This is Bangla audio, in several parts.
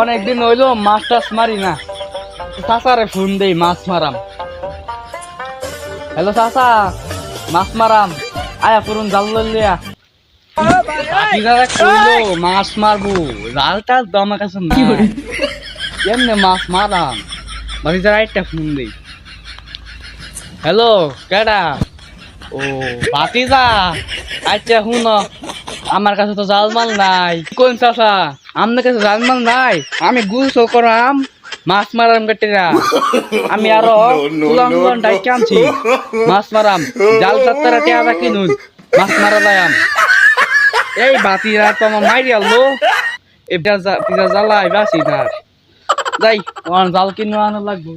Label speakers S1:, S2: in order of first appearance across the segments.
S1: অনেকদিন হইলো মাছ টাছ মারি না। চাচারে ফোন দেই মাছ মারাম। হ্যালো চাচা, মাছ মারাম আয়া পুরুন জাল লিয়া। কইলো মাছ মারবো, জাল টাল তো আমার কাছে নাই। এমনি মাছ মারাম, বাড়িতে একটা ফোন দেই। হ্যালো কেডা? ও ভাতিজা, আচ্ছা শুন, আমার কাছে তো জালমাল নাই। কোন চাচা আপনার কাছে জালমাল নাই? আমি গুছো করাম, মাছ মারাম গেটিরা। আমি আরো তুলাঙ্গন ডাইকে আনছি, মাছ মারাম। জাল চাত্তারা টেয়াদা কিনুন, মাছ মারা যায়াম। এই বাতিরা তো আমার মাইরি আলো, এটা জ্বালাই বাসি না। যাই আমার জাল কিনে আনা লাগবো।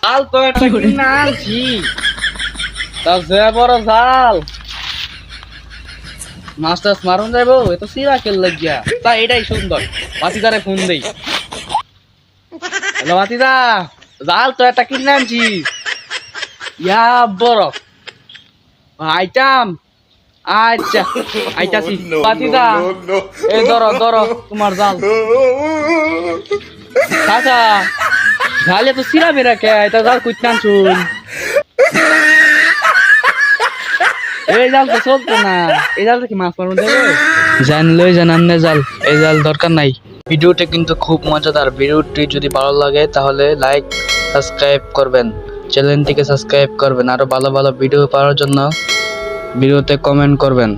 S1: জাল তো একটা কিনে আনছি, তা যে বড় জাল, মাছ টাছ মারুন যাইবো, এ তো সিরা কেল লাগিয়া। তা এটাই সুন্দর, বাতিদারে ফোন দেই। হ্যালো বাতিদা, জাল তো একটা কিনে আনছি, ইয়া বড় আইটাম। আচ্ছা আইতাছি। বাতিদা এই ধরো ধরো তোমার জাল। চাচা জালে তো সিরা বেরা কে, এটা জাল কুইতে আনছুন। এই জাল তো চলতো না, এই জাল কি মাছ মারুন যাবে? জানলে জানান্নে জাল, এই জাল দরকার নাই। ভিডিওটা কিন্তু খুব মজাদার। ভিডিওটি যদি ভালো লাগে তাহলে লাইক সাবস্ক্রাইব করবেন, চ্যানেলটিকে সাবস্ক্রাইব করবেন। আরো ভালো ভালো ভিডিও পাওয়ার জন্য ভিডিওতে কমেন্ট করবেন।